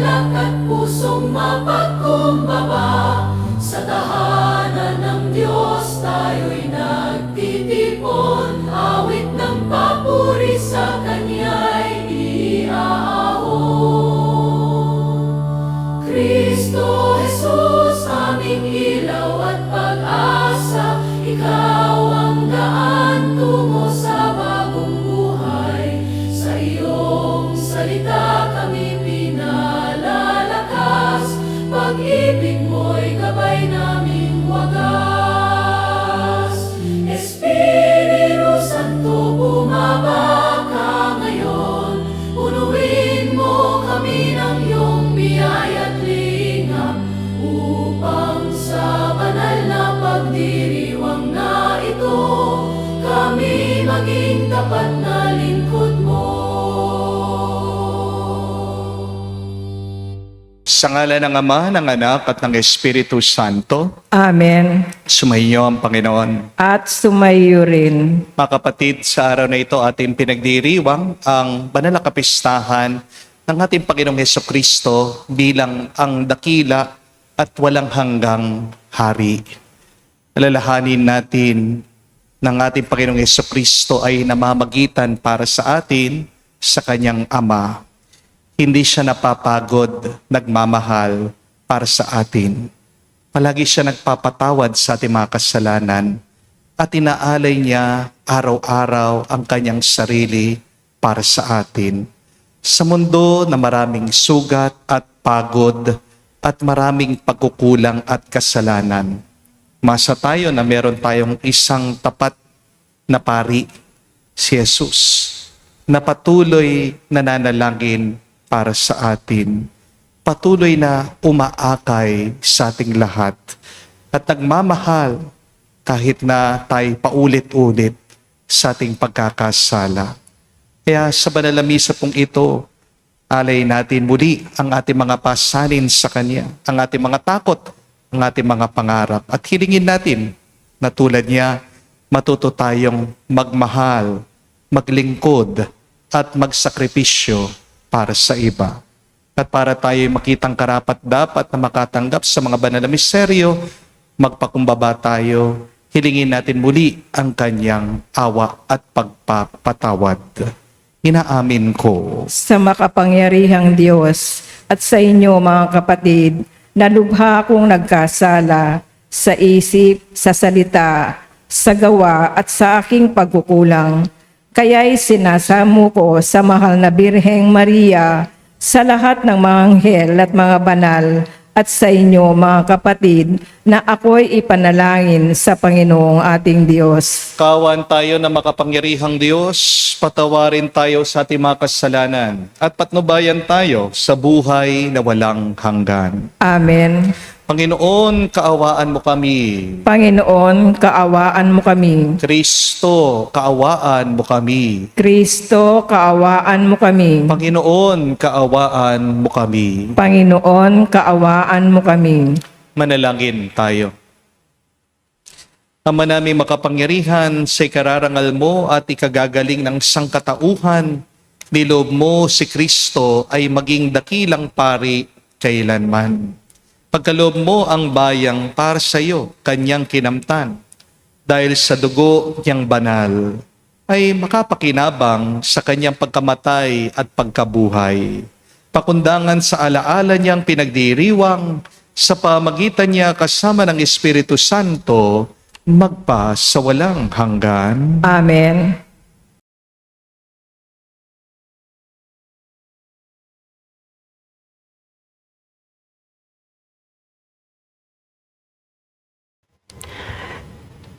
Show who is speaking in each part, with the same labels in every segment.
Speaker 1: galak at pusong mapagkumbaba. Sa tahanan ng Diyos tayo'y nagtitipon, awit ng papuri sa Kanya'y iaahon. Kristo Jesus, aming ilaw at pag-asa, Ikaw ang daan tungo sa bagong buhay. Sa iyong salita kami pinalalakas, pag-ibig mo'y gabay naming wagas. Espiritu Santo, bumaba ka ngayon, punuin mo kami ng iyong biyaya at lingap, upang sa banal na pagdiriwang na ito, kami maging tapat na lingkod mo.
Speaker 2: Sa ngalan ng Ama, ng Anak, at ng Espiritu Santo,
Speaker 3: Amen.
Speaker 2: sumainyo ang Panginoon.
Speaker 3: At sumayo rin.
Speaker 2: Mga kapatid, sa araw na ito ating pinagdiriwang ang banal na kapistahan ng ating Panginoong Hesukristo bilang ang dakila at walang hanggang hari. Alalahanin natin ng ating Panginoong Hesukristo ay namamagitan para sa atin sa Kanyang Ama. Hindi siya napapagod, nagmamahal para sa atin. Palagi siya nagpapatawad sa ating mga kasalanan at inaalay niya araw-araw ang kanyang sarili para sa atin. Sa mundo na maraming sugat at pagod at maraming pagkukulang at kasalanan, masa tayo na meron tayong isang tapat na pari, si Jesus, na patuloy nananalangin para sa atin, patuloy na umaakay sa ating lahat at nagmamahal kahit na tayo paulit-ulit sa ating pagkakasala. Kaya sa banal na misa pong ito, alay natin muli ang ating mga pasanin sa Kanya, ang ating mga takot, ang ating mga pangarap, at hilingin natin na tulad niya, matuto tayong magmahal, maglingkod, at magsakripisyo para sa iba. At para tayo makitang karapat-dapat na makatanggap sa mga banal na misteryo, magpakumbaba tayo, hilingin natin muli ang Kanyang awa at pagpapatawad. Inaamin ko.
Speaker 3: Sa makapangyarihang Diyos at sa inyo mga kapatid, na lubha akong nagkasala sa isip, sa salita, sa gawa at sa aking pagkukulang. Kaya'y sinasamo ko sa mahal na Birheng Maria, sa lahat ng mga anghel at mga banal, at sa inyo mga kapatid, na ako'y ipanalangin sa Panginoong ating Diyos.
Speaker 2: Kawan tayo na makapangyarihang Diyos, patawarin tayo sa ating mga kasalanan, at patnubayan tayo sa buhay na walang hanggan.
Speaker 3: Amen.
Speaker 2: Panginoon, kaawaan mo kami.
Speaker 3: Panginoon, kaawaan mo kami.
Speaker 2: Kristo, kaawaan mo kami.
Speaker 3: Kristo, kaawaan mo kami.
Speaker 2: Panginoon, kaawaan mo kami.
Speaker 3: Panginoon, kaawaan mo kami.
Speaker 2: Manalangin tayo. Ama namin makapangyarihan, sa ikararangal mo at ikagagaling ng sangkatauhan, niloob mo si Kristo ay maging dakilang pari kailanman. Pagkaloob mo ang bayang para sa iyo, Kanyang kinamtan, dahil sa dugo niyang banal, ay makapakinabang sa Kanyang pagkamatay at pagkabuhay. Pakundangan sa alaala niyang pinagdiriwang, sa pamagitan niya kasama ng Espiritu Santo, magpa sa walang hanggan.
Speaker 3: Amen.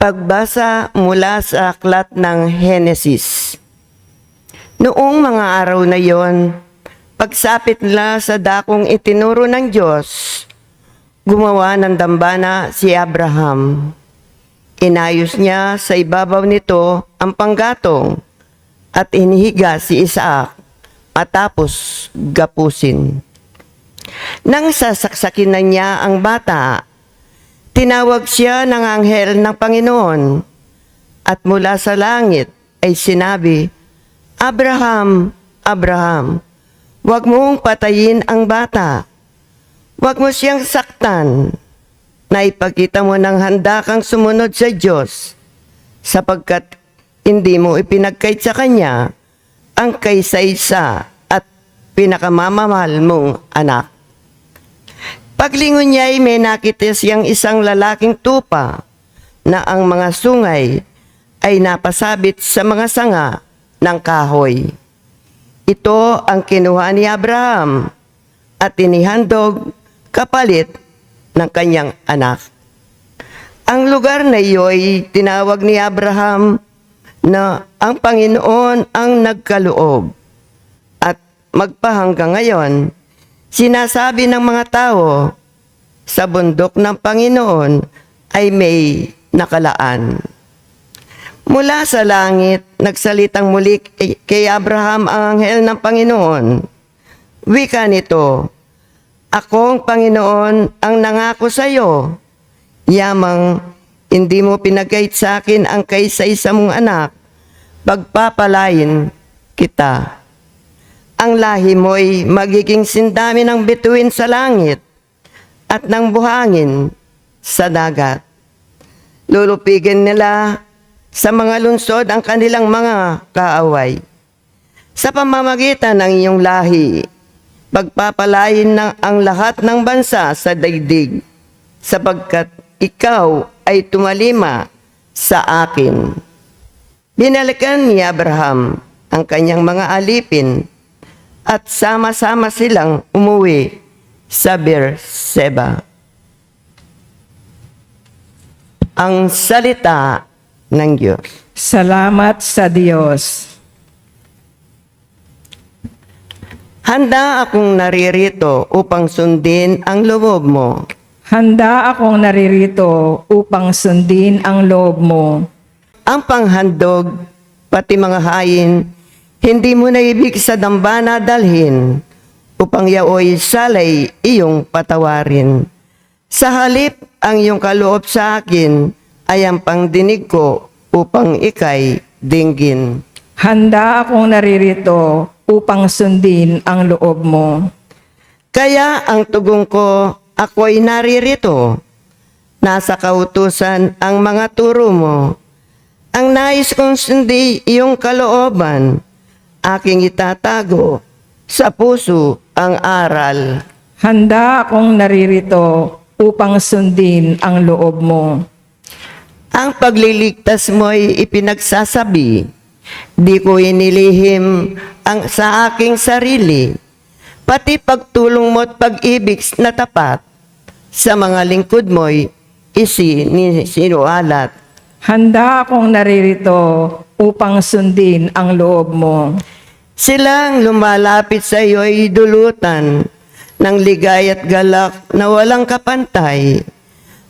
Speaker 4: Pagbasa mula sa aklat ng Henesis. Noong mga araw na yon, pagsapit nila sa dakong itinuro ng Diyos, gumawa ng dambana si Abraham. Inayos niya sa ibabaw nito ang panggatong at inihiga si Isaac matapos gapusin. Nang sasaksakin na niya ang bata, tinawag siya ng anghel ng Panginoon at mula sa langit ay sinabi, "Abraham, Abraham." Huwag mong patayin ang bata. Huwag mo siyang saktan. Naipakita mo ng handa kang sumunod sa Diyos sapagkat hindi mo ipinagkait sa Kanya ang kaysa-isa at pinakamamahal mong anak. Paglingon niya ay may nakita siyang isang lalaking tupa na ang mga sungay ay napasabit sa mga sanga ng kahoy. Ito ang kinuha ni Abraham at inihandog kapalit ng kanyang anak. Ang lugar na iyo'y tinawag ni Abraham na ang Panginoon ang nagkaloob. At magpahanggang ngayon, sinasabi ng mga tao, sa bundok ng Panginoon ay may nakalaan. Mula sa langit, nagsalitang muli kay Abraham ang anghel ng Panginoon. Wika nito, Akong Panginoon ang nangako sa iyo, yamang hindi mo pinagkait sa akin ang kaysa-isa mong anak, pagpapalain kita. Ang lahi mo'y magiging sindami ng bituin sa langit at ng buhangin sa dagat. Lulupigin nila sa mga lungsod ang kanilang mga kaaway. Sa pamamagitan ng iyong lahi, pagpapalain ng ang lahat ng bansa sa daigdig, sapagkat ikaw ay tumalima sa akin. Binalikan ni Abraham ang kanyang mga alipin at sama-sama silang umuwi sa Beerseba. Ang salita ng Diyos.
Speaker 3: Salamat sa Diyos.
Speaker 4: Handa akong naririto upang sundin ang loob mo.
Speaker 3: Handa akong naririto upang sundin ang loob mo.
Speaker 4: Ang panghandog, pati mga hayin, hindi mo na ibig sa dambana dalhin, upang yaoy salay iyong patawarin. Sa halip, ang iyong kaloob sa akin ay ang pangdinig ko upang ikay dinggin.
Speaker 3: Handa akong naririto upang sundin ang loob mo.
Speaker 4: Kaya ang tugong ko, ako'y naririto. Nasa kautusan ang mga turo mo. Ang nais kong sundi iyong kalooban, aking itatago sa puso ang aral.
Speaker 3: Handa akong naririto upang sundin ang loob mo.
Speaker 4: Ang pagliligtas mo'y ipinagsasabi, di ko inilihim ang sa aking sarili, pati pagtulong mo't pag-ibig na tapat, sa mga lingkod mo'y isinualat.
Speaker 3: Handa akong naririto upang sundin ang loob mo.
Speaker 4: Silang lumalapit sa iyo'y dulutan ng ligay at galak na walang kapantay.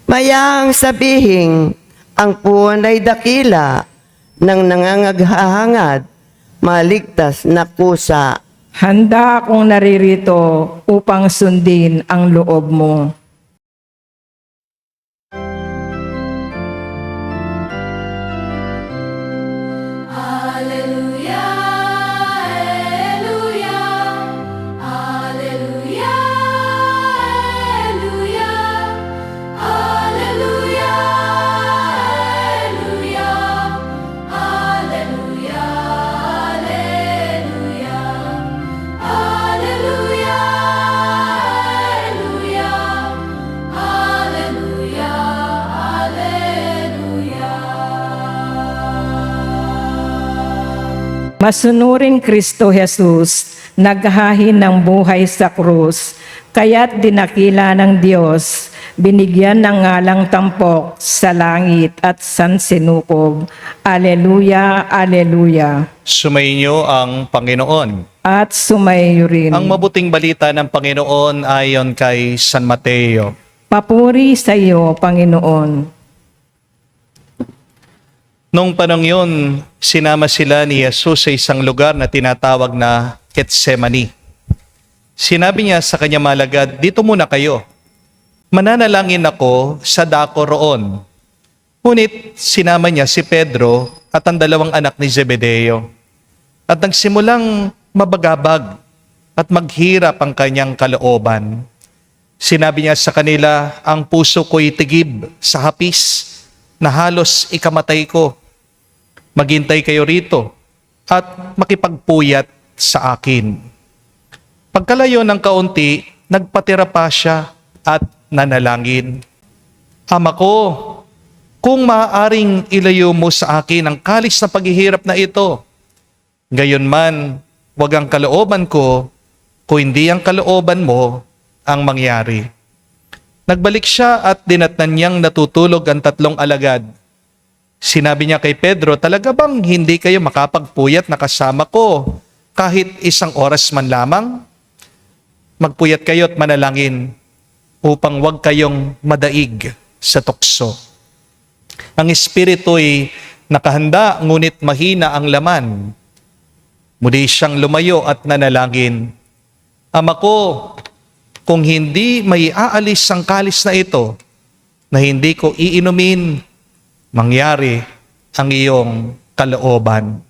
Speaker 4: Mayaang sabihing ang puwan ay dakila ng nangangaghahangad, maligtas na kusa.
Speaker 3: Handa akong naririto upang sundin ang loob mo.
Speaker 1: Alleluia, Alleluia, Alleluia, Alleluia, Alleluia, Alleluia, Alleluia, Alleluia, Alleluia, Alleluia, Alleluia.
Speaker 3: Masunurin Kristo Jesus, naghahin ng buhay sa krus, kaya't dinakila ng Diyos, binigyan ng ngalang tampok sa langit at sansinukob. Aleluya, aleluya.
Speaker 2: Sumainyo ang Panginoon.
Speaker 3: At sumayo rin.
Speaker 2: Ang mabuting balita ng Panginoon ayon kay San Mateo.
Speaker 3: Papuri sa iyo, Panginoon.
Speaker 2: Nung panong yun, sinama sila ni Jesus sa isang lugar na tinatawag na Getsemani. Sinabi niya sa kanya malagad, dito muna kayo. Mananalangin ako sa dako roon. Ngunit sinama niya si Pedro at ang dalawang anak ni Zebedeo. At nagsimulang mabagabag at maghirap ang kanyang kalooban. Sinabi niya sa kanila, ang puso ko'y tigib sa hapis na halos ikamatay ko. Maghintay kayo rito at makipagpuyat sa akin. Pagkalayo ng kaunti, nagpatira pa siya at nanalangin. Ama ko, kung maaaring ilayo mo sa akin ang kalis na paghihirap na ito, gayon man, wag ang kalooban ko, kung hindi ang kalooban mo ang mangyari. Nagbalik siya at dinatnan niyang natutulog ang 3 alagad. Sinabi niya kay Pedro, talaga bang hindi kayo makapagpuyat na kasama ko kahit 1 oras man lamang? Magpuyat kayo at manalangin upang wag kayong madaig sa tukso. Ang espiritu'y nakahanda ngunit mahina ang laman. Muli siyang lumayo at nanalangin, Ama ko, kung hindi may aalis ang kalis na ito, na hindi ko iinumin, mangyari ang iyong kalooban.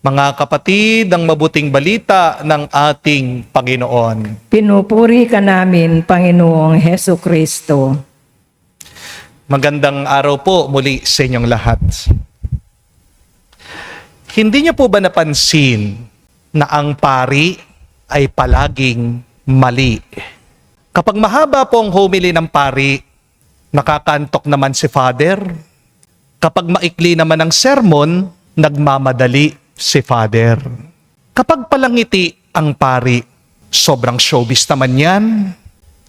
Speaker 2: Mga kapatid, ang mabuting balita ng ating Panginoon.
Speaker 3: Pinupuri ka namin, Panginoong Heso Kristo.
Speaker 2: Magandang araw po muli sa inyong lahat. Hindi niyo po ba napansin na ang pari ay palaging mali? Kapag mahaba po ang homily ng pari, nakakantok naman si Father. Kapag maikli naman ang sermon, nagmamadali si Father. Kapag palangiti ang pari, sobrang showbiz naman yan.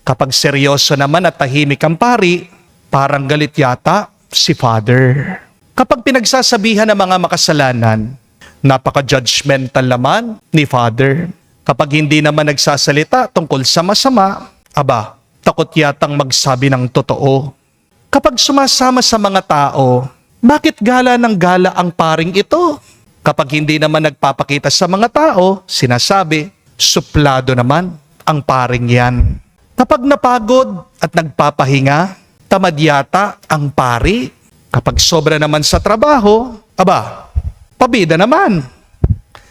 Speaker 2: Kapag seryoso naman at tahimik ang pari, parang galit yata si Father. Kapag pinagsasabihan ng mga makasalanan, napaka-judgmental naman ni Father. Kapag hindi naman nagsasalita tungkol sa masama, aba, takot yatang magsabi ng totoo. Kapag sumasama sa mga tao, bakit gala ng gala ang paring ito? Kapag hindi naman nagpapakita sa mga tao, sinasabi, suplado naman ang paring yan. Kapag napagod at nagpapahinga, tamad yata ang pari. Kapag sobra naman sa trabaho, aba, pabida naman.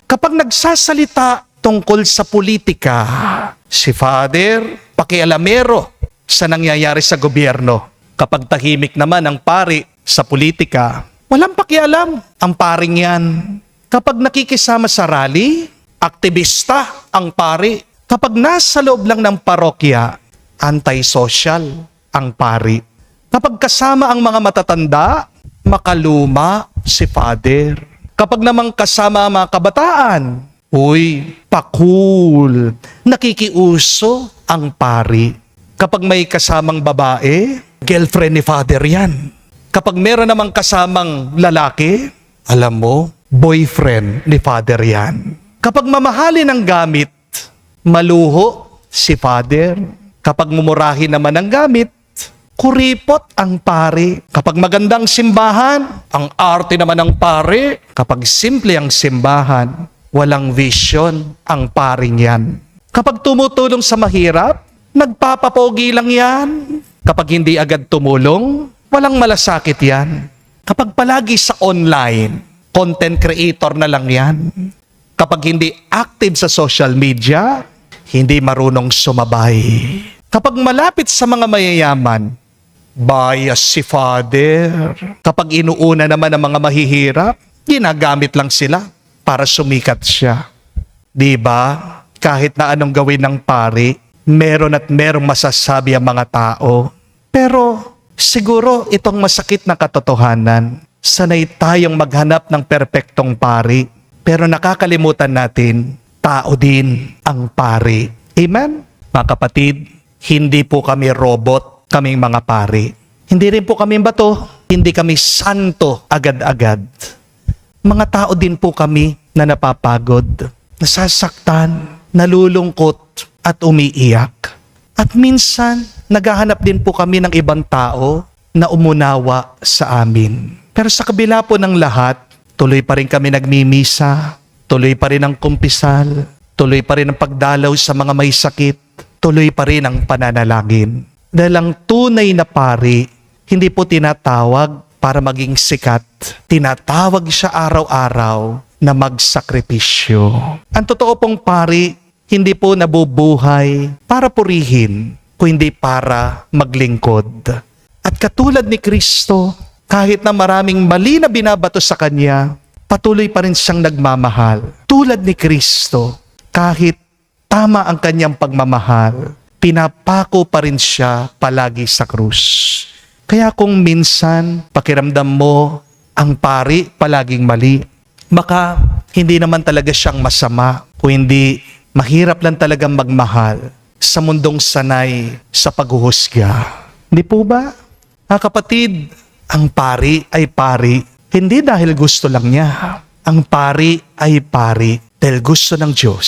Speaker 2: Kapag nagsasalita tungkol sa politika, si Father, pakialamero sa nangyayari sa gobyerno. Kapag tahimik naman ang pari sa politika, walang pakialam ang paring yan. Kapag nakikisama sa rally, aktivista ang pari. Kapag nasa loob lang ng parokya, anti-social ang pari. Kapag kasama ang mga matatanda, makaluma si Father. Kapag namang kasama ang mga kabataan, uy, pakul, nakikiuso ang pari. Kapag may kasamang babae, girlfriend ni Father yan. Kapag meron namang kasamang lalaki, alam mo, boyfriend ni Father yan. Kapag mamahalin ang gamit, maluho si Father. Kapag mumurahin naman ang gamit, kuripot ang pari. Kapag magandang simbahan, ang arte naman ng pari. Kapag simple ang simbahan, walang vision ang paring yan. Kapag tumutulong sa mahirap, nagpapapogi lang yan. Kapag hindi agad tumulong, walang malasakit yan. Kapag palagi sa online, content creator na lang yan. Kapag hindi active sa social media, hindi marunong sumabay. Kapag malapit sa mga mayayaman, bias si Father. Kapag inuuna naman ang mga mahihirap, ginagamit lang sila para sumikat siya. Diba? Kahit na anong gawin ng pari, meron at merong masasabi ang mga tao. Pero siguro itong masakit na katotohanan, sanay tayong maghanap ng perpektong pari, pero nakakalimutan natin, tao din ang pari. Amen? Mga kapatid, hindi po kami robot, kaming mga pari. Hindi rin po kami bato, hindi kami santo agad-agad. Mga tao din po kami na napapagod, nasasaktan, nalulungkot at umiiyak. At minsan, naghahanap din po kami ng ibang tao na umunawa sa amin. Pero sa kabila po ng lahat, tuloy pa rin kami nagmimisa, tuloy pa rin ang kumpisal, tuloy pa rin ang pagdalaw sa mga may sakit, tuloy pa rin ang pananalangin. Dahil ang tunay na pari, hindi po tinatawag para maging sikat. Tinatawag siya araw-araw na magsakripisyo. Ang totoo pong pari, hindi po nabubuhay para purihin, kundi para maglingkod. At katulad ni Kristo, kahit na maraming mali na binabato sa Kanya, patuloy pa rin siyang nagmamahal. Tulad ni Kristo, kahit tama ang Kanyang pagmamahal, pinapako pa rin siya palagi sa krus. Kaya kung minsan pakiramdam mo ang pari palaging mali, baka hindi naman talaga siyang masama, kundi mahirap lang talagang magmahal sa mundong sanay sa paghuhusga. Di po ba? Mga kapatid, ang pari ay pari, hindi dahil gusto lang niya. Ang pari ay pari dahil gusto ng Diyos,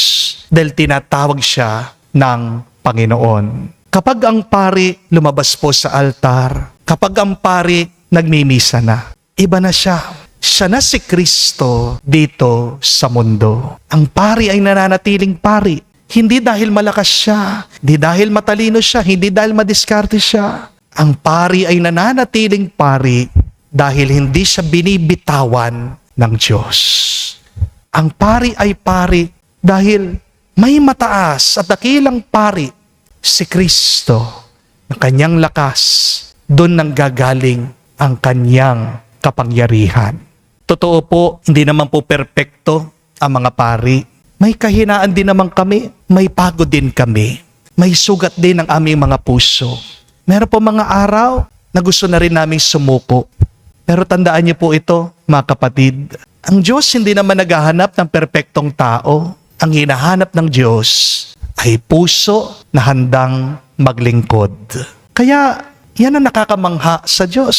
Speaker 2: dahil tinatawag siya ng Panginoon. Kapag ang pari lumabas po sa altar, kapag ang pari nagmimisa na, iba na siya. Siya na si Kristo dito sa mundo. Ang pari ay nananatiling pari. Hindi dahil malakas siya, hindi dahil matalino siya, hindi dahil madiskarte siya. Ang pari ay nananatiling pari dahil hindi siya binibitawan ng Diyos. Ang pari ay pari dahil may mataas at dakilang pari, si Kristo, na kanyang lakas, doon nang gagaling ang kanyang kapangyarihan. Totoo po, hindi naman po perpekto ang mga pari. May kahinaan din naman kami, may pagod din kami, may sugat din ang aming mga puso. Meron po mga araw na gusto na rin namin sumuko. Pero tandaan niyo po ito, mga kapatid, ang Diyos hindi naman naghahanap ng perpektong tao. Ang hinahanap ng Diyos ay puso na handang maglingkod. Kaya yan ang nakakamangha sa Diyos.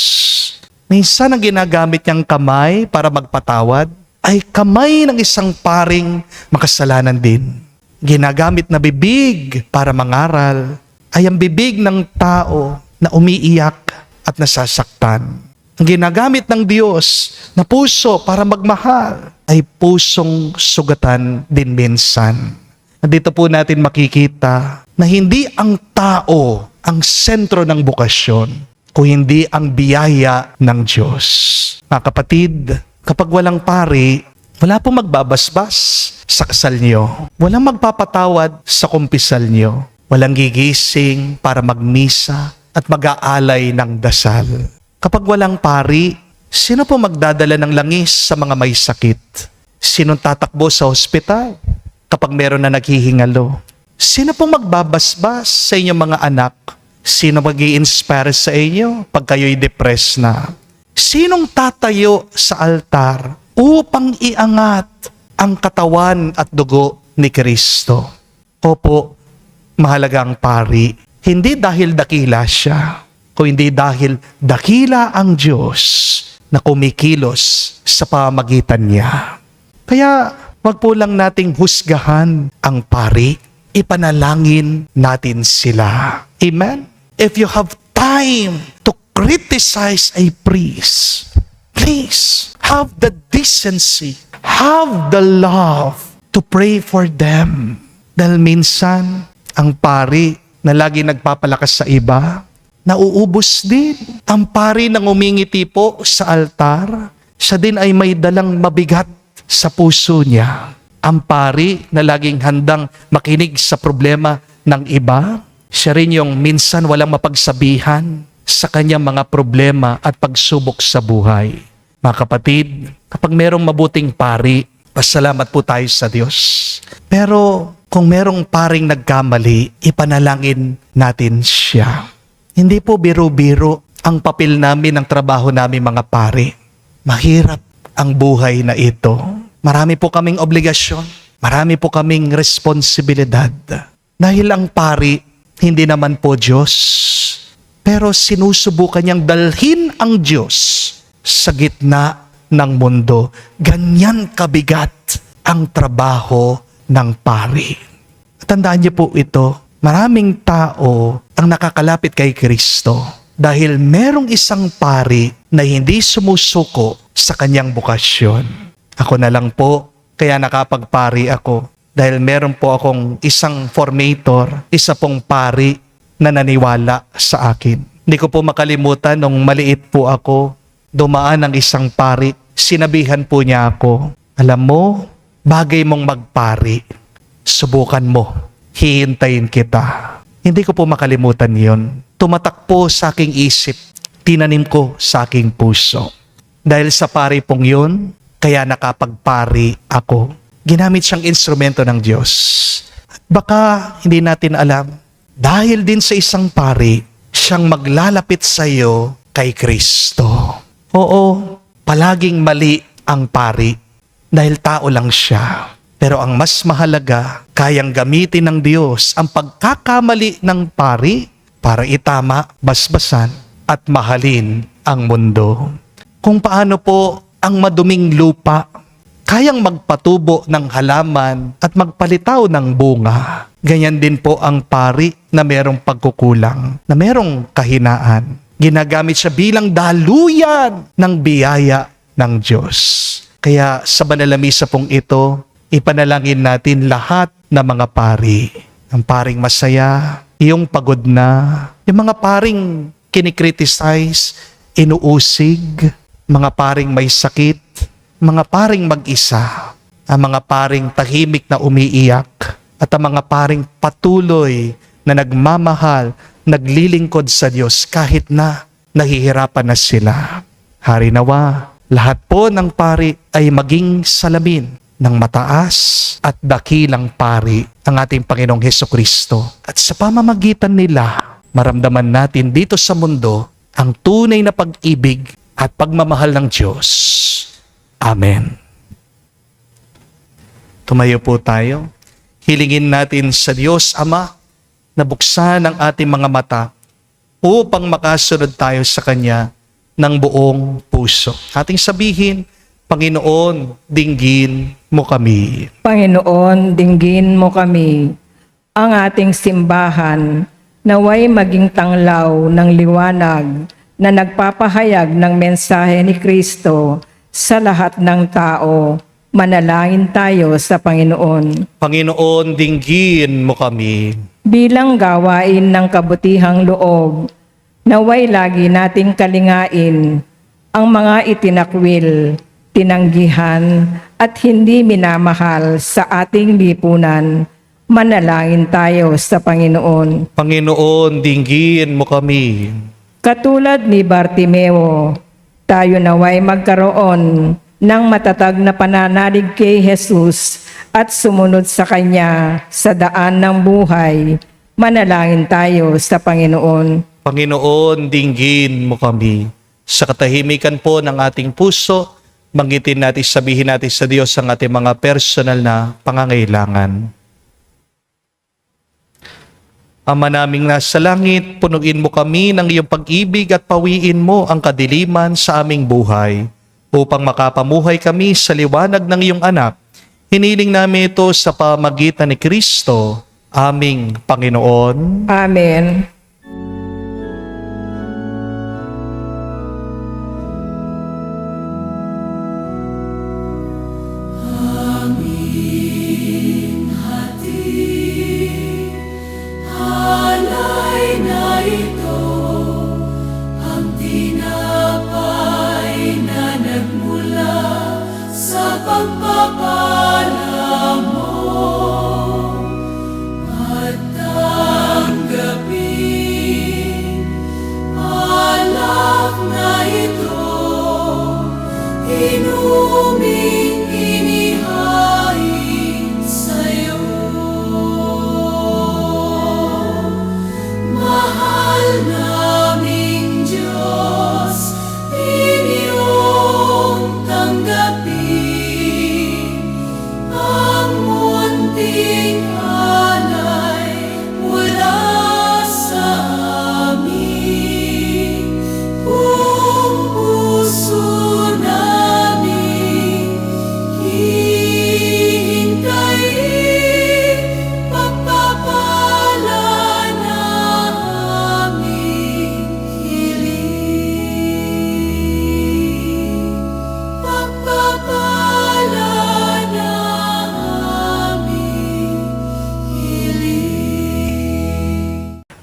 Speaker 2: Minsan ang ginagamit niyang kamay para magpatawad ay kamay ng isang paring makasalanan din. Ginagamit na bibig para mangaral ay ang bibig ng tao na umiiyak at nasasaktan. Ang ginagamit ng Diyos na puso para magmahal ay pusong sugatan din minsan. Dito po natin makikita na hindi ang tao ang sentro ng bukasyon, kung hindi ang biyaya ng Diyos. Mga kapatid, kapag walang pari, wala pong magbabasbas sa kasal niyo. Walang magpapatawad sa kumpisal niyo. Walang gigising para magmisa at mag-aalay ng dasal. Kapag walang pari, sino po magdadala ng langis sa mga may sakit? Sinong tatakbo sa ospital kapag meron na naghihingalo? Sino po magbabasbas sa inyong mga anak? Sino mag-i-inspire sa inyo pag kayo'y depressed na? Sinong tatayo sa altar upang iangat ang katawan at dugo ni Kristo? Opo, mahalaga ang pari. Hindi dahil dakila siya, kundi dahil dakila ang Diyos na kumikilos sa pamagitan niya. Kaya wag po lang nating husgahan ang pari, ipanalangin natin sila. Amen? If you have time to criticize a priest, please have the decency, have the love to pray for them. Dahil minsan, ang pari na lagi nagpapalakas sa iba, nauubos din. Ang pari na ngumingiti po sa altar, siya din ay may dalang mabigat sa puso niya. Ang pari na laging handang makinig sa problema ng iba, siya rin yung minsan walang mapagsabihan sa kanyang mga problema at pagsubok sa buhay. Mga kapatid, kapag merong mabuting pari, pasalamat po tayo sa Diyos. Pero kung merong paring nagkamali, ipanalangin natin siya. Hindi po biro-biro ang papel namin, ang trabaho namin mga pari. Mahirap ang buhay na ito. Marami po kaming obligasyon. Marami po kaming responsibilidad. Dahil ang pari, hindi naman po Diyos. Pero sinusubukan niyang dalhin ang Diyos sa gitna ng mundo. Ganyan kabigat ang trabaho ng pari. Tandaan niyo po ito, maraming tao ang nakakalapit kay Kristo dahil merong isang pari na hindi sumusuko sa kanyang bukasyon. Ako na lang po, kaya nakapagpari ako dahil meron po akong isang formator, isa pong pari na naniwala sa akin. Hindi ko po makalimutan nung maliit po ako, dumaan ang isang pari, sinabihan po niya ako, alam mo, bagay mong magpari. subukan mo. Hihintayin kita. Hindi ko po makalimutan yon. Tumatak po sa aking isip. Tinanim ko sa aking puso. Dahil sa pari pong yun, kaya nakapagpari ako. Ginamit siyang instrumento ng Diyos. Baka hindi natin alam, dahil din sa isang pari, siyang maglalapit sa iyo kay Kristo. Oo, palaging mali ang pari dahil tao lang siya. Pero ang mas mahalaga, kayang gamitin ng Diyos ang pagkakamali ng pari para itama, basbasan at mahalin ang mundo. Kung paano po ang maduming lupa kayang magpatubo ng halaman at magpalitaw ng bunga. Ganyan din po ang pari na merong pagkukulang, na merong kahinaan. Ginagamit siya bilang daluyan ng biyaya ng Diyos. Kaya sa banal na misa pong ito, ipanalangin natin lahat ng mga pari. Ang paring masaya, yung pagod na, yung mga paring kinikriticize, inuusig, mga paring may sakit, mga paring mag-isa, ang mga paring tahimik na umiiyak, at ang mga paring patuloy na nagmamahal, naglilingkod sa Diyos kahit na nahihirapan na sila. Hari nawa, lahat po ng pari ay maging salamin ng mataas at dakilang pari ang ating Panginoong Hesukristo. At sa pamamagitan nila, maramdaman natin dito sa mundo ang tunay na pag-ibig at pagmamahal ng Diyos. Amen. Tumayo po tayo. Hilingin natin sa Diyos Ama na buksan ang ating mga mata upang makasunod tayo sa Kanya ng buong puso. Ating sabihin, Panginoon, dinggin mo kami.
Speaker 3: Panginoon, dinggin mo kami. Ang ating simbahan naway maging tanglaw ng liwanag na nagpapahayag ng mensahe ni Kristo sa lahat ng tao. Manalangin tayo sa Panginoon.
Speaker 2: Panginoon, dinggin mo kami.
Speaker 3: Bilang gawain ng kabutihang loob, naway lagi nating kalingain ang mga itinakwil, tinanggihan at hindi minamahal sa ating lipunan. Manalangin tayo sa Panginoon.
Speaker 2: Panginoon, dinggin mo kami.
Speaker 3: Katulad ni Bartimeo, tayo naway magkaroon ng matatag na pananalig kay Jesus at sumunod sa Kanya sa daan ng buhay. Manalangin tayo sa Panginoon.
Speaker 2: Panginoon, dinggin mo kami. Sa katahimikan po ng ating puso, banggitin natin, sabihin natin sa Diyos ang ating mga personal na pangangailangan. Ama naming nasa langit, punuin mo kami ng iyong pag-ibig at pawiin mo ang kadiliman sa aming buhay upang makapamuhay kami sa liwanag ng iyong anak. Hiniling namin ito sa pamagitan ni Kristo, aming Panginoon.
Speaker 3: Amen.
Speaker 1: Alay na ito, ang tinapay na nagmula sa pagpapala mo. At tanggapin, alak na ito, inuming inihain sa'yo. Mahal naming Diyos, inyong tanggapin ang munting alay mula sa amin. Buong puso namin hihintayin pagpapala na aming hiling. Pagpapala na aming hiling.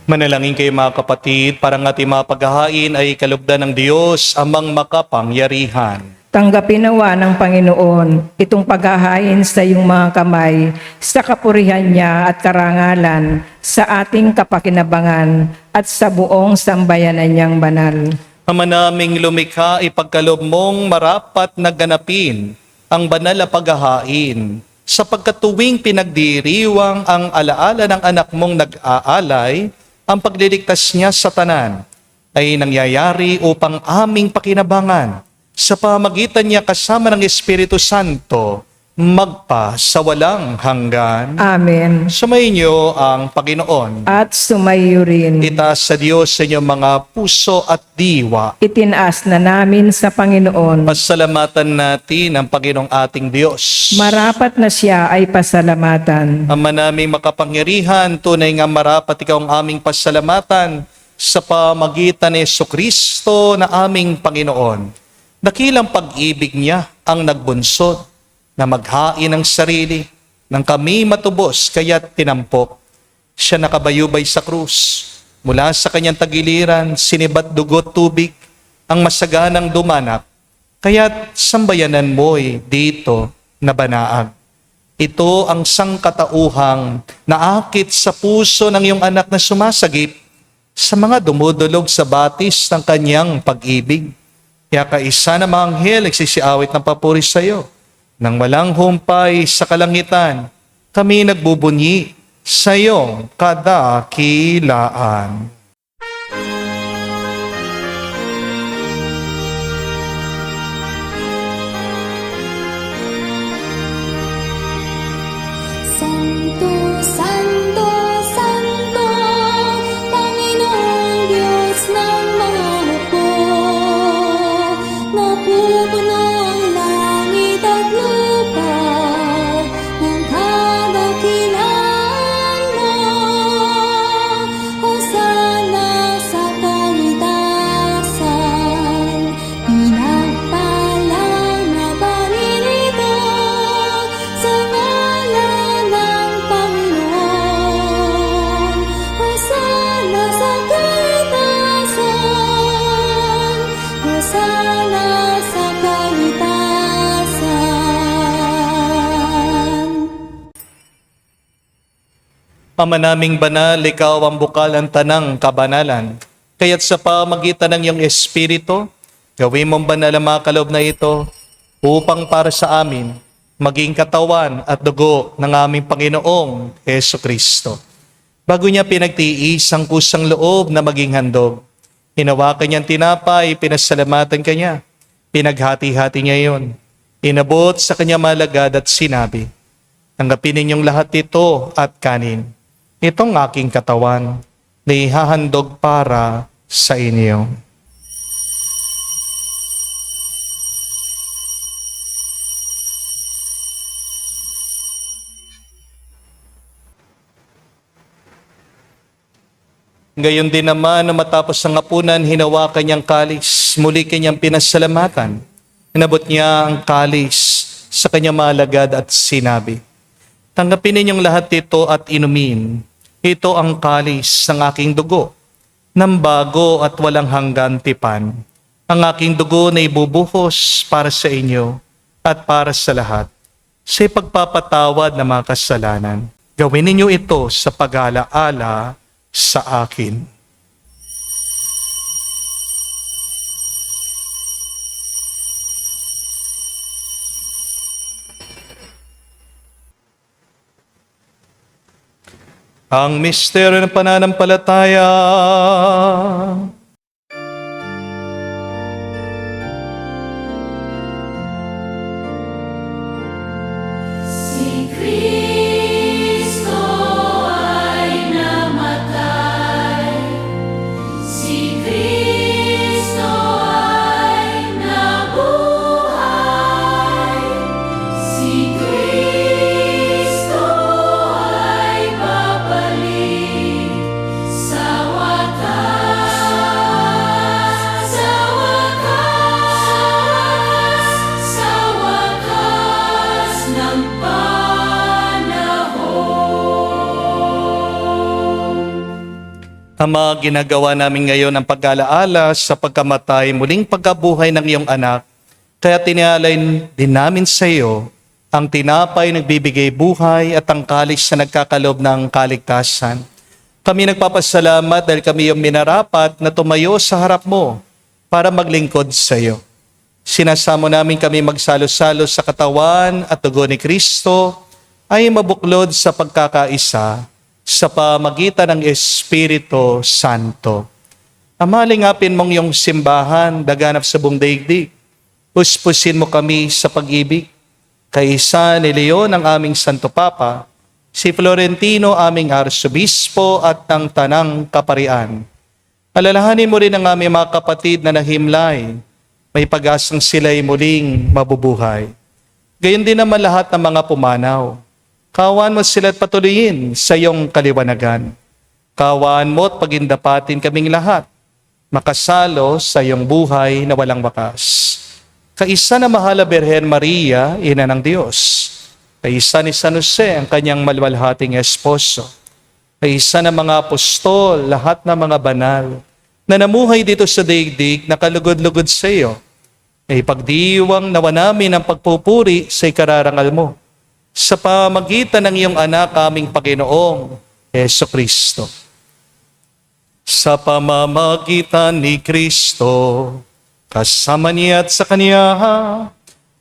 Speaker 2: Manalangin kayo mga kapatid, para ang ating mga paghahain ay kalugdan ng Diyos, amang makapangyarihan.
Speaker 3: Tanggapin nawa ng Panginoon itong paghahain sa iyong mga kamay sa kapurihan niya at karangalan sa ating kapakinabangan at sa buong sambayanan niyang banal.
Speaker 2: Ama naming lumikha, ipagkaloob mong marapat na ganapin ang banal na paghahain, sapagkat tuwing pinagdiriwang ang alaala ng anak mong nag-aalay, ang pagliligtas niya sa tanan ay nangyayari upang aming pakinabangan sa pamagitan niya kasama ng Espiritu Santo magpa sa walang hanggan.
Speaker 3: Amen.
Speaker 2: Sumainyo ang Panginoon.
Speaker 3: At sumayo rin.
Speaker 2: Itaas sa Diyos sa inyong mga puso at diwa.
Speaker 3: Itinaas na namin sa Panginoon.
Speaker 2: Pasalamatan natin ang Panginoong ating Diyos.
Speaker 3: Marapat na siya ay pasalamatan.
Speaker 2: Ama naming makapangyarihan, tunay nga marapat ikaw ang aming pasalamatan sa pamagitan ni Jesucristo na aming Panginoon. Dakilang pag-ibig niya ang nagbunsod na maghain ng sarili nang kami matubos kaya't tinampok. Siya nakabayubay sa krus. Mula sa kanyang tagiliran, sinibat dugot tubig ang masaganang dumanak. Kaya't sambayanan mo'y dito na banaag. Ito ang sangkatauhang naakit sa puso ng iyong anak na sumasagip sa mga dumudulog sa batis ng kanyang pag-ibig. Kaya kaisa na mga anghel nagsisiawit ng papuri sa iyo. Nang walang humpay sa kalangitan, kami nagbubunyi sa iyong kadakilaan.
Speaker 5: Santo, Santo, Santo, Panginoong Diyos ng mga hukbo. Napupuno ang langit at lupa ng kadakilaan mo. Hosana sa kaitasan, pinagpalang na paninito sa ngalan ng Panginoon. Hosana sa kaitasan, Hosana sa kaitasan.
Speaker 2: Ama naming banal, ikaw ang bukal ang tanang kabanalan. Kaya't sa pamagitan ng iyong Espiritu, gawin mong banal ang mga kaloob na ito upang para sa amin maging katawan at dugo ng aming Panginoong Jesucristo. Bago niya pinagtiis ang kusang loob na maging handog, hinawakan niyang tinapay, pinasalamatan kanya, pinaghati-hati niya iyon, inabot sa kanya malagad at sinabi, tanggapin ninyong lahat ito at kanin. Itong aking katawan na ihahandog para sa inyo. Gayon din naman na matapos ang hapunan, hinawakan niyang kalis, muli kanyang pinasalamatan. Inabot niya ang kalis sa kanyang malagad at sinabi, tanggapin ninyong lahat ito at inumin. Ito ang kalis ng aking dugo, ng bago at walang hanggan tipan. Ang aking dugo na ibubuhos para sa inyo at para sa lahat, sa pagpapatawad ng mga kasalanan. Gawin ninyo ito sa pag-alaala sa akin. Ang misteryo ng pananampalataya.
Speaker 1: Si Kristo ay namatay, si Kristo ay nabuhay, si Kristo ay babalik sa wakas, sa wakas, sa wakas ng
Speaker 2: Ama, ginagawa namin ngayon ang pag-alaala sa pagkamatay, muling pagkabuhay ng iyong anak. Kaya tinialay din namin sa iyo ang tinapay nagbibigay buhay at ang kalis na nagkakalob ng kaligtasan. Kami nagpapasalamat dahil kami yung minarapat na tumayo sa harap mo para maglingkod sa iyo. Sinasamo namin kami magsalo-salo sa katawan at dugo ni Kristo ay mabuklod sa pagkakaisa sa pamagitan ng Espiritu Santo. Amalingapin mong yung simbahan daganap sa buong daigdig. Puspusin mo kami sa pag-ibig. Kaisa ni Leon ang aming Santo Papa, si Florentino aming Arsobispo at ang Tanang Kaparian. Alalahanin mo rin ang aming mga kapatid na nahimlay, may pag-asang sila'y muling mabubuhay. Gayon din naman lahat ng mga pumanaw. Kawan mo sila at patuloyin sa iyong kaliwanagan. Kawan mo at pagindapatin kaming lahat, makasalo sa iyong buhay na walang wakas. Kaisa na mahal na Birhen Maria, Ina ng Diyos. Kaisa ni San Jose, ang kanyang malwalhating esposo. Kaisa na mga apostol, lahat ng mga banal, na namuhay dito sa daigdig, nakalugod-lugod sa iyo. Ay pagdiwang nawa namin ang pagpupuri sa ikararangal mo, sa pamagitan ng iyong anak, aming Panginoong Jesucristo. Sa pamamagitan ni Kristo, kasama niya at sa Kanya,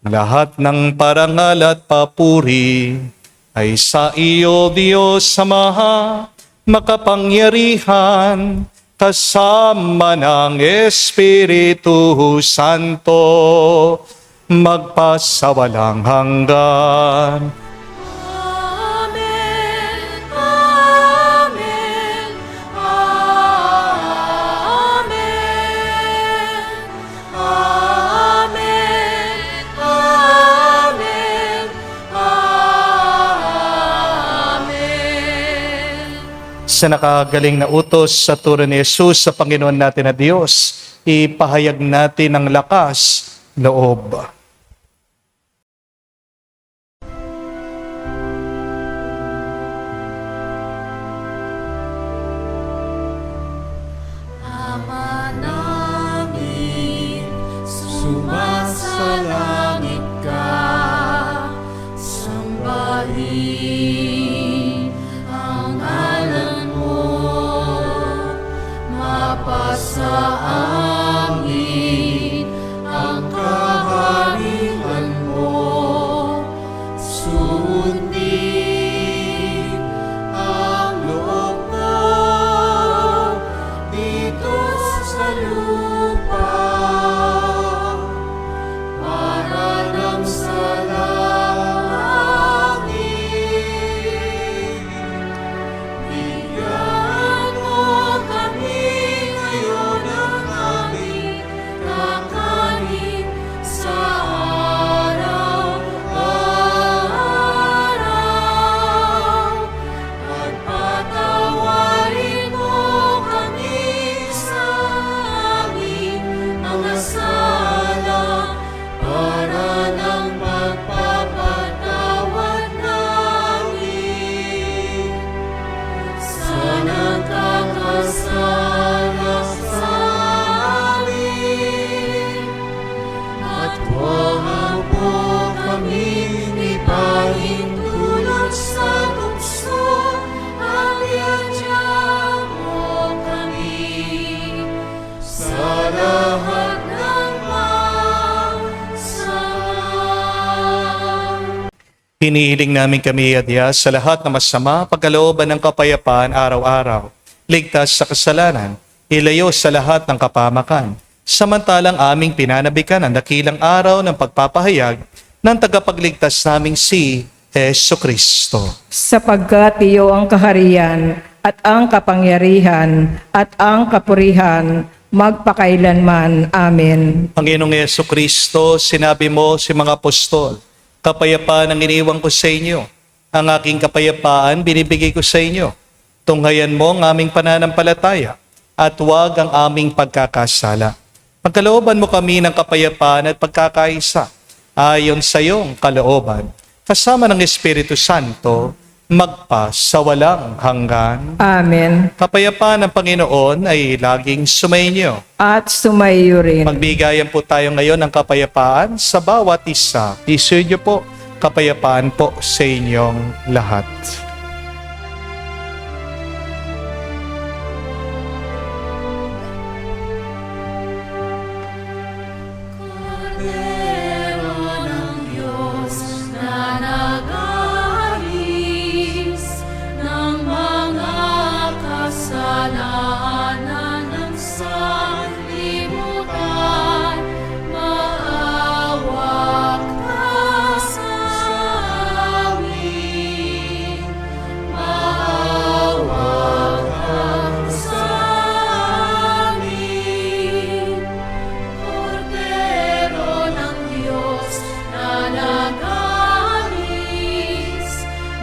Speaker 2: lahat ng parangal at papuri ay sa iyo, Diyos Ama, makapangyarihan, kasama ng Espiritu Santo, magpasawalang hanggan.
Speaker 1: Amen. Amen. Amen. Amen. Amen. Amen.
Speaker 2: Sa nakagaling na utos sa turo ni Jesus sa Panginoon natin na Diyos, ipahayag natin ang lakas, loob.
Speaker 1: Ama namin, sumasalangit ka, sambahin ang ngalan mo, mapasa amin ang kaharian mo, sundin ang loob mo dito sa lupa para nang sa langit. Bigyan mo kami ngayon ng aming kakanin sa araw-araw. At patawarin mo kami sa aming mga sala para nang magpapatawad namin sa nagkakasala sa amin. At huwag mo kaming ipahintulot sa tukso, at iadya mo kami sa lahat ng masama.
Speaker 2: Hinihiling namin kami, Adya, sa lahat ng masama, pagkalooban ng kapayapaan araw-araw, ligtas sa kasalanan, ilayo sa lahat ng kapamakan, samantalang aming pinanabikan ang dakilang araw ng pagpapahayag ng tagapagligtas naming si Jesucristo.
Speaker 3: Sapagkat iyo ang kaharian at ang kapangyarihan at ang kapurihan magpakailanman. Amen.
Speaker 2: Panginoong Jesucristo, sinabi mo si mga apostol, kapayapaan ang iniwan ko sa inyo. Ang aking kapayapaan binibigay ko sa inyo. Tunghayan mo ang aming pananampalataya at huwag ang aming pagkakasala. Pagkalooban mo kami ng kapayapaan at pagkakaisa ayon sa iyong kalooban, kasama ng Espiritu Santo, magpa sa walang hanggan.
Speaker 3: Amen.
Speaker 2: Kapayapaan ng Panginoon ay laging sumainyo.
Speaker 3: At sumayo rin.
Speaker 2: Magbigayan po tayo ngayon ng kapayapaan sa bawat isa. Isudyo po, kapayapaan po sa inyong lahat.
Speaker 1: Kordero ng Diyos na nag-aalis ng mga kasalanan ng sanlibutan, maawa ka sa amin. Maawa ka sa amin. Kordero ng Diyos na nag-aalis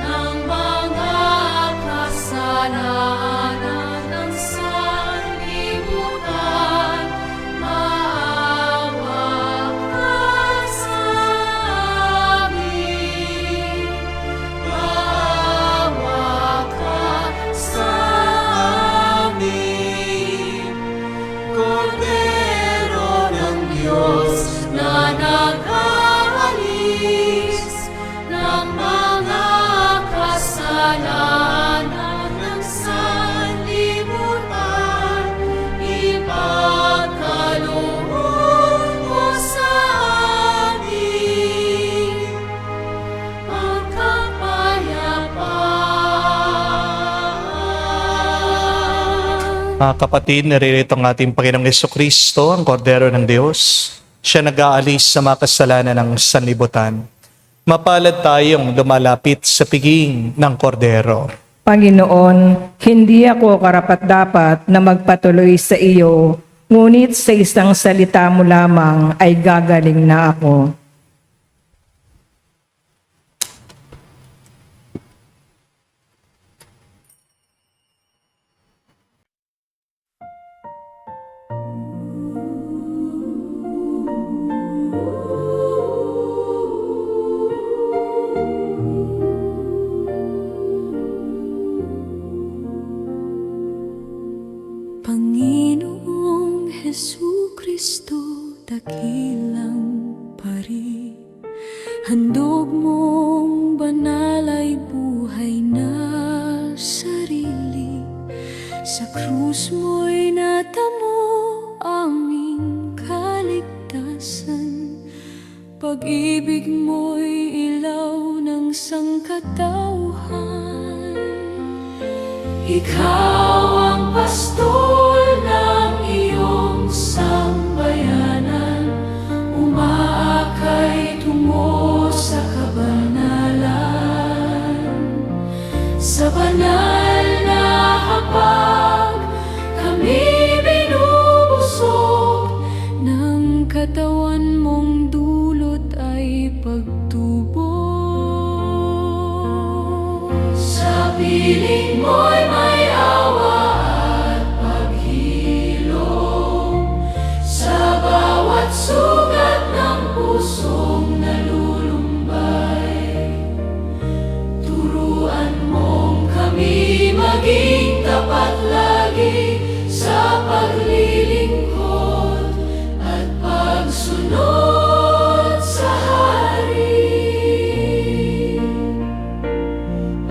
Speaker 1: ng mga kasalanan ng sanlibutan, maawa ka sa amin. Maawa ka sa amin. Kordero ng Diyos na nag-aalis ng mga kasalanan ng sanlibutan, ipagkaloob mo sa amin ang kapayapaan.
Speaker 2: Mga kapatid, naririto ang ating Panginoong Jesucristo, ang Kordero ng Diyos. Siya nag-aalis sa mga kasalanan ng sanlibutan. Mapalad tayong lumalapit sa piging ng Kordero.
Speaker 3: Panginoon, hindi ako karapat-dapat na magpatuloy sa iyo, ngunit sa isang salita mo lamang ay gagaling na ako.
Speaker 5: Panginoong Jesucristo, dakilang pari, handog mong banal ay buhay na sarili. Sa krus mo'y natamo aming kaligtasan. Pag-ibig mo'y ilaw ng sangkatauhan. Ikaw ang pastol ng iyong sambayanan, umaakay tungo sa kabanalan. Sa banal na hapag, kami binubusog ng katawan mong dulot ay pagtubo. Sa piling mo'y may awa at paghilom, sa bawat sugat ng pusong nalulumbay. Turuan mong kami maging tapat lagi sa paglilingkod at pagsunod sa hari.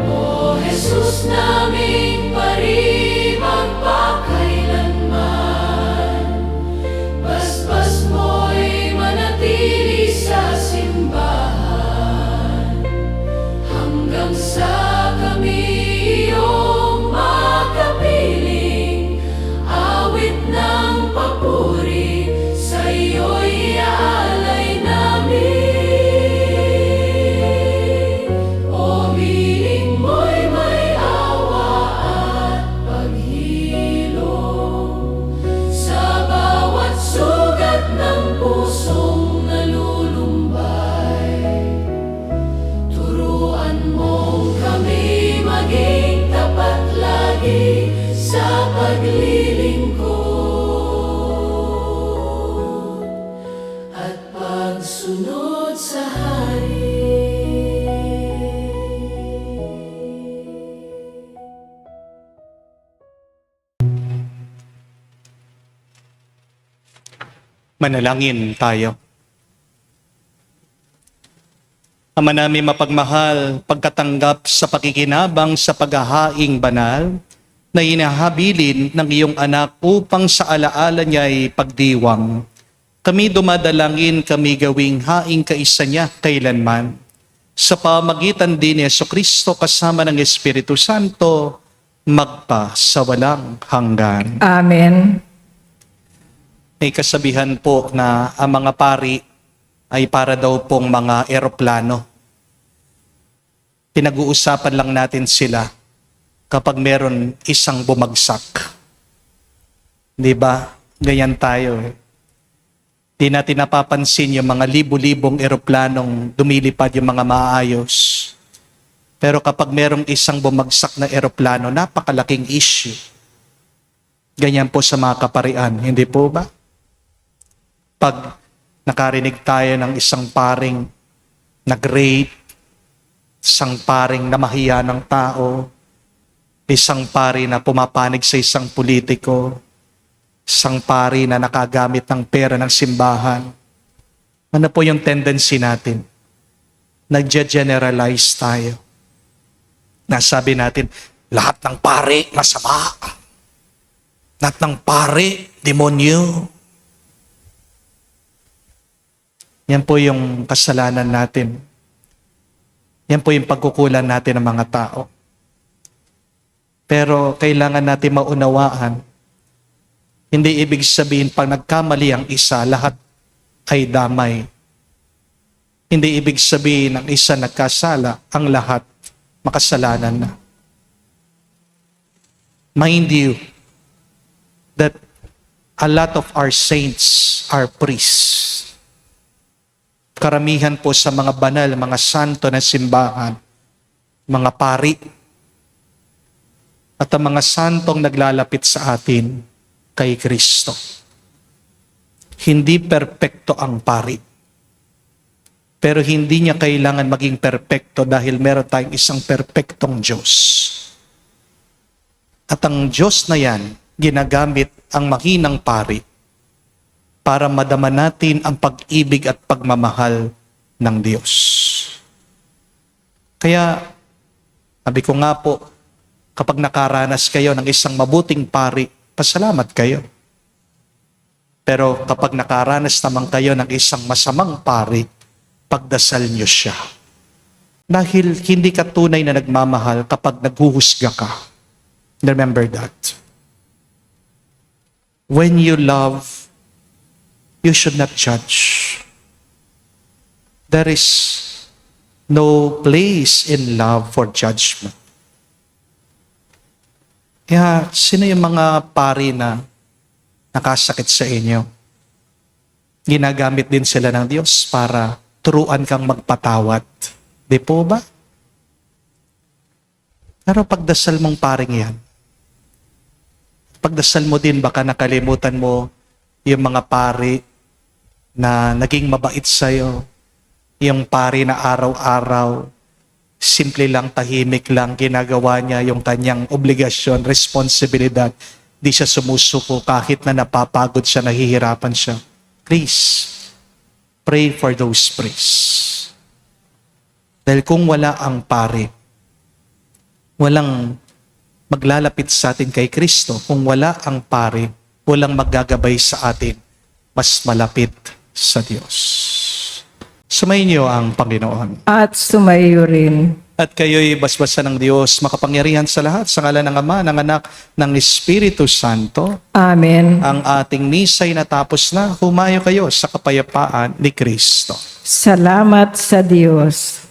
Speaker 5: O Jesus naming pari, magpakailanman, basbas mo'y manatili sa simbahan, hanggang sa kami iyong makapiling.
Speaker 2: Manalangin tayo. Ama namin mapagmahal, pagkatanggap sa pakikinabang sa paghahaing banal na inahabilin ng iyong anak upang sa alaala niya ay pagdiwang. Kami dumadalangin, kami gawing haing kaisa niya kailanman. Sa pamagitan din ni Jesucristo kasama ng Espiritu Santo, magpa sa walang hanggan.
Speaker 3: Amen.
Speaker 2: May kasabihan po na ang mga pari ay para daw pong mga eroplano. Pinag-uusapan lang natin sila kapag meron isang bumagsak. Di ba? Ganyan tayo. Di natin napapansin yung mga libu-libong eroplanong dumilipad yung mga maayos. Pero kapag merong isang bumagsak na eroplano, napakalaking issue. Ganyan po sa mga kaparian, hindi po ba? Pag nakarinig tayo ng isang paring nag-rape, isang paring namahiya ng tao, isang pari na pumapanig sa isang politiko, isang pari na nakagamit ng pera ng simbahan. Ano po yung tendency natin? Nag-generalize tayo. Nasabi natin, lahat ng pari masama. Lahat ng pari, demonyo. Yan po yung kasalanan natin. Yan po yung pagkukulang natin ng mga tao. Pero kailangan natin maunawaan, hindi ibig sabihin pag nagkamali ang isa, lahat ay damay. Hindi ibig sabihin ang isa nagkasala, ang lahat makasalanan na. Mind you, that a lot of our saints are priests. Karamihan po sa mga banal, mga santo na simbahan, mga pari, at ang mga santong naglalapit sa atin kay Kristo. Hindi perpekto ang pari. Pero hindi niya kailangan maging perpekto dahil meron tayong isang perpektong Diyos. At ang Diyos na yan, ginagamit ang mahinang pari para madama natin ang pag-ibig at pagmamahal ng Diyos. Kaya, sabi ko nga po, kapag nakaranas kayo ng isang mabuting pari, pasalamat kayo. Pero kapag nakaranas naman kayo ng isang masamang pari, pagdasal niyo siya. Dahil hindi ka tunay na nagmamahal kapag naghuhusga ka. Remember that. When you love, you should not judge. There is no place in love for judgment. Kaya, sino yung mga pari na nakasakit sa inyo? Ginagamit din sila ng Diyos para turuan kang magpatawad. Di po ba? Pero pagdasal mong paring yan, pagdasal mo din, baka nakalimutan mo yung mga pari na naging mabait sa'yo, yung pari na araw-araw, simple lang, tahimik lang, ginagawa niya yung kanyang obligasyon, responsibilidad. Di siya sumusuko kahit na napapagod siya, nahihirapan siya. Please, pray for those priests. Dahil kung wala ang pari, walang maglalapit sa atin kay Kristo. Kung wala ang pari, walang maggagabay sa atin, mas malapit sa Diyos. Sumayin niyo ang Panginoon.
Speaker 3: At sumayo rin.
Speaker 2: At kayo'y basbasan ng Diyos, makapangyarihan sa lahat, sa ngalan ng Ama, ng Anak, ng Espiritu Santo.
Speaker 3: Amen.
Speaker 2: Ang ating misa'y natapos na, humayo kayo sa kapayapaan ni Kristo.
Speaker 3: Salamat sa Diyos.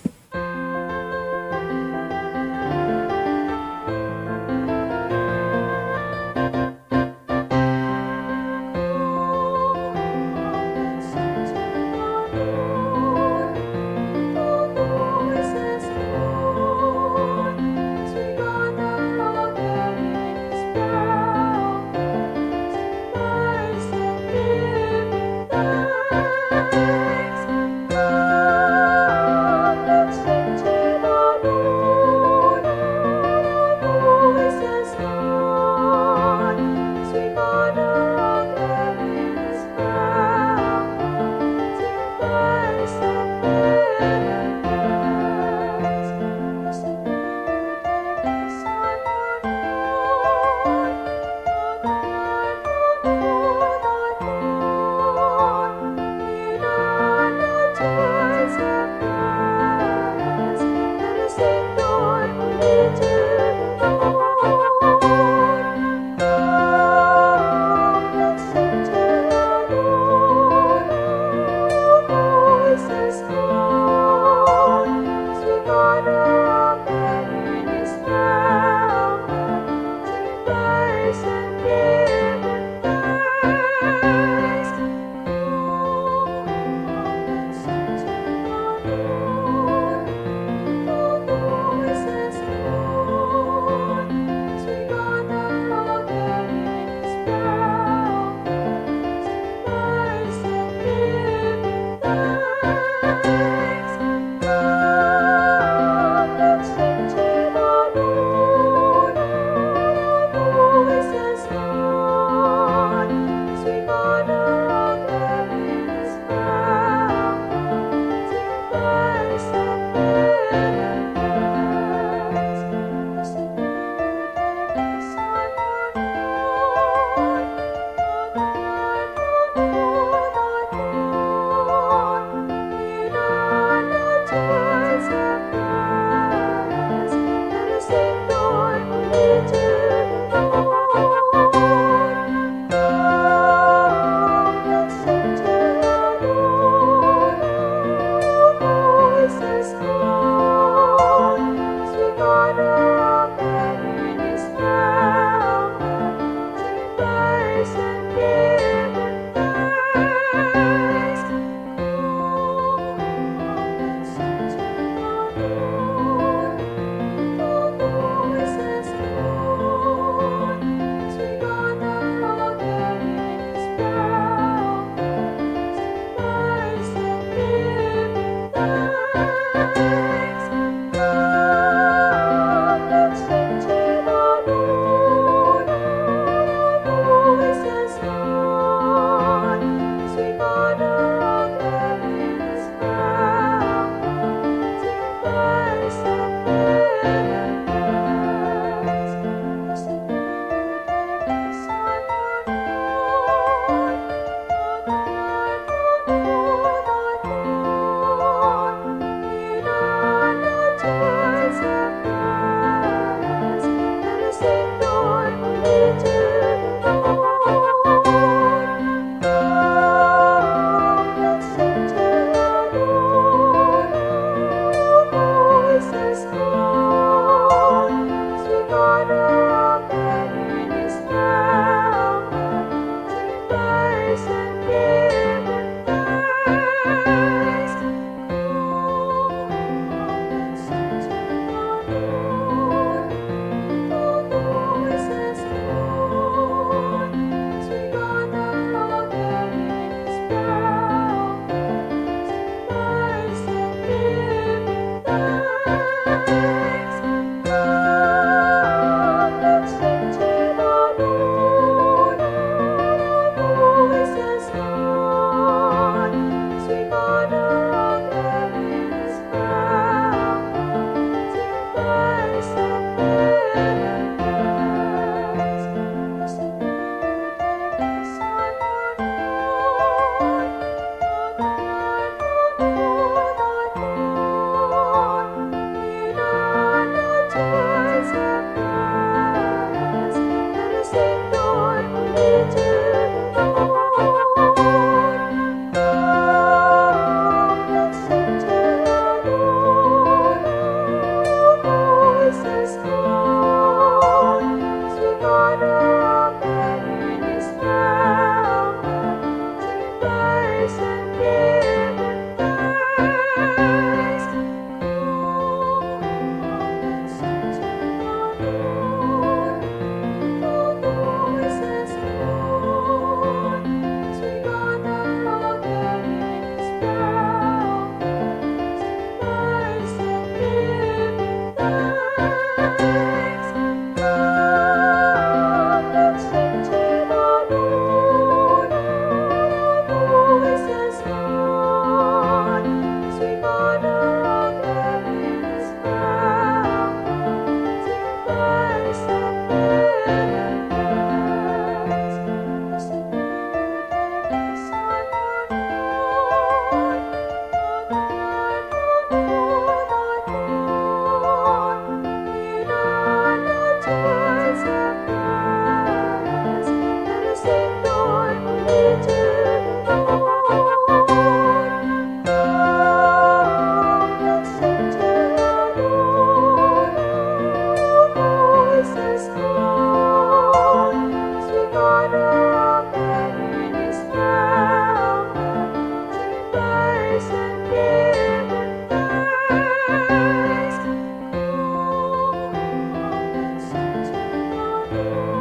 Speaker 5: Panginoon.